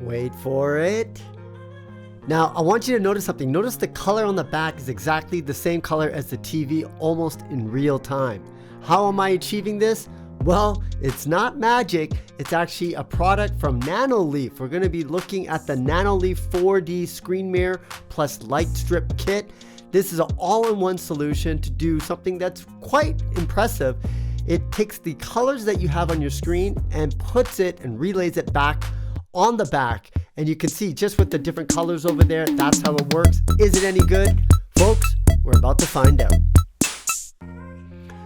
Wait for it. Now, I want you to notice something. Notice the color on the back is exactly the same color as the TV, almost in real time. How am I achieving this? Well, it's not magic. It's actually a product from Nanoleaf. We're going to be looking at the Nanoleaf 4D screen mirror plus light strip kit. This is an all-in-one solution to do something that's quite impressive. It takes the colors that you have on your screen and puts it and relays it back on the back. And you can see just with the different colors over there, that's how it works. Is it any good? Folks, we're about to find out.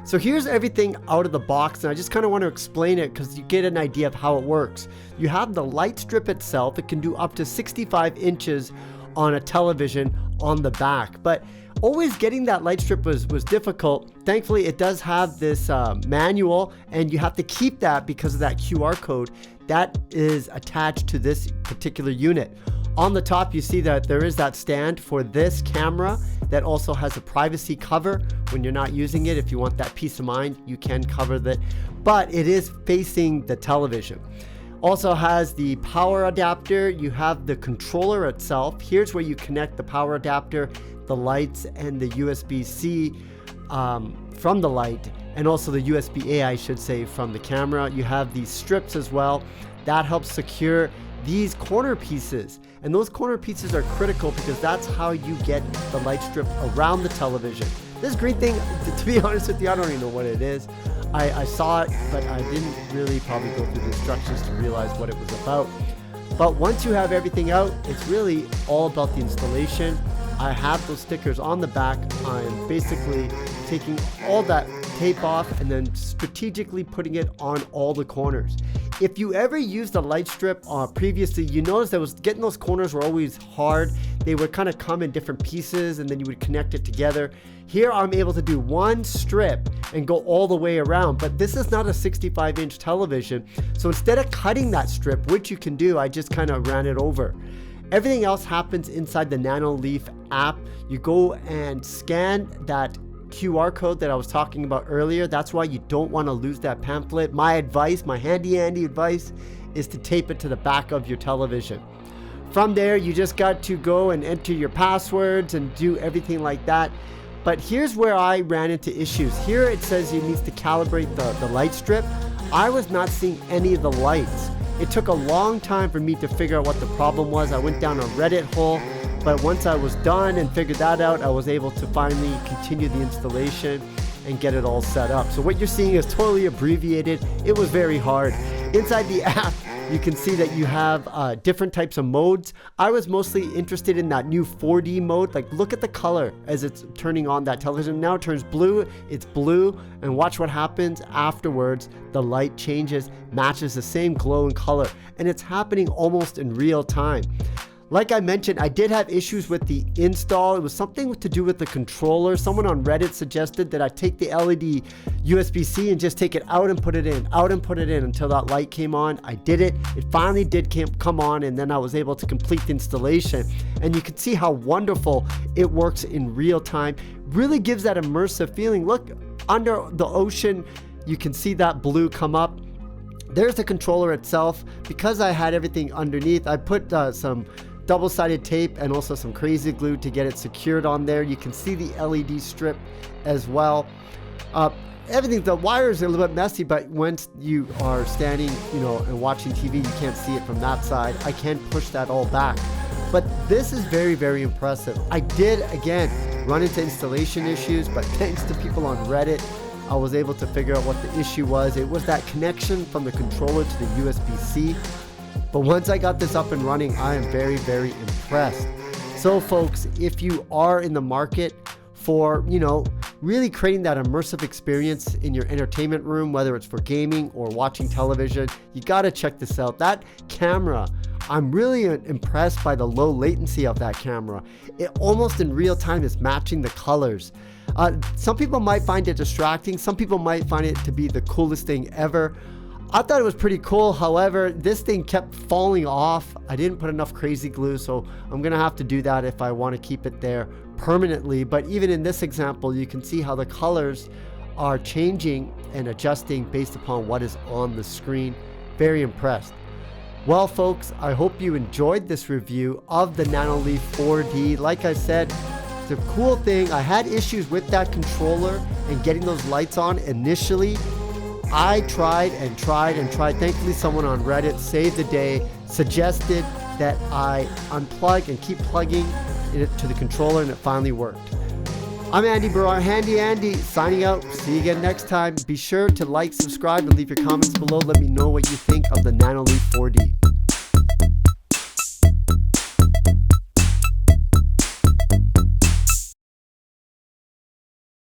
So here's everything out of the box, and I just kind of want to explain it because you get an idea of how it works. You have the light strip itself. It can do up to 65 inches on a television on the back, but always getting that light strip was difficult. Thankfully, it does have this manual, and you have to keep that because of that QR code that is attached to this particular unit. On the top, you see that there is that stand for this camera that also has a privacy cover. When you're not using it, if you want that peace of mind, you can cover that, but it is facing the television. Also has the power adapter. You have the controller itself. Here's where you connect the power adapter, the lights, and the USB-C from the light, and also the USB-A, I should say, from the camera. You have these strips as well. That helps secure these corner pieces, and those corner pieces are critical because that's how you get the light strip around the television. This green thing, to be honest with you, I don't even know what it is. I saw it, but I didn't really probably go through the instructions to realize what it was about. But once you have everything out, it's really all about the installation. I have those stickers on the back. I'm basically taking all that tape off and then strategically putting it on all the corners. If you ever used a light strip previously, you notice that getting those corners were always hard. They would kind of come in different pieces and then you would connect it together. Here I'm able to do one strip and go all the way around, but this is not a 65-inch television. So instead of cutting that strip, which you can do, I just kind of ran it over. Everything else happens inside the Nanoleaf app. You go and scan that QR code that I was talking about earlier. That's why you don't want to lose that pamphlet. My advice, my handy advice, is to tape it to the back of your television. From there, you just got to go and enter your passwords and do everything like that. But here's where I ran into issues. Here it says you need to calibrate the light strip. I was not seeing any of the lights. It took a long time for me to figure out what the problem was. I went down a Reddit hole, but once I was done and figured that out, I was able to finally continue the installation and get it all set up. So what you're seeing is totally abbreviated. It was very hard. Inside the app, you can see that you have different types of modes. I was mostly interested in that new 4D mode. Like, look at the color as it's turning on that television. Now it turns blue, it's blue, and watch what happens afterwards. The light changes, matches the same glow and color, and it's happening almost in real time. Like I mentioned, I did have issues with the install. It was something to do with the controller. Someone on Reddit suggested that I take the LED USB-C and just take it out and put it in, until that light came on. I did it. It finally did come on, and then I was able to complete the installation. And you can see how wonderful it works in real time. Really gives that immersive feeling. Look, under the ocean, you can see that blue come up. There's the controller itself. Because I had everything underneath, I put some double-sided tape and also some crazy glue to get it secured on there. You can see the LED strip as well. Everything, the wires are a little bit messy, but once you are standing, and watching TV, you can't see it from that side. I can push that all back. But this is very, very impressive. I did, again, run into installation issues, but thanks to people on Reddit, I was able to figure out what the issue was. It was that connection from the controller to the USB-C. But once I got this up and running, I am very, very impressed. So folks, if you are in the market for, really creating that immersive experience in your entertainment room, whether it's for gaming or watching television, you got to check this out. That camera, I'm really impressed by the low latency of that camera. It almost in real time is matching the colors. Some people might find it distracting. Some people might find it to be the coolest thing ever. I thought it was pretty cool. However, this thing kept falling off. I didn't put enough crazy glue, so I'm gonna have to do that if I want to keep it there permanently. But even in this example, you can see how the colors are changing and adjusting based upon what is on the screen. Very impressed. Well, folks, I hope you enjoyed this review of the Nanoleaf 4D. Like I said, it's a cool thing. I had issues with that controller and getting those lights on initially. I tried and tried and tried. Thankfully, someone on Reddit saved the day, suggested that I unplug and keep plugging it to the controller, and it finally worked. I'm Andy Baryer, Handy Andy, signing out. See you again next time. Be sure to like, subscribe, and leave your comments below. Let me know what you think of the Nanoleaf 4D.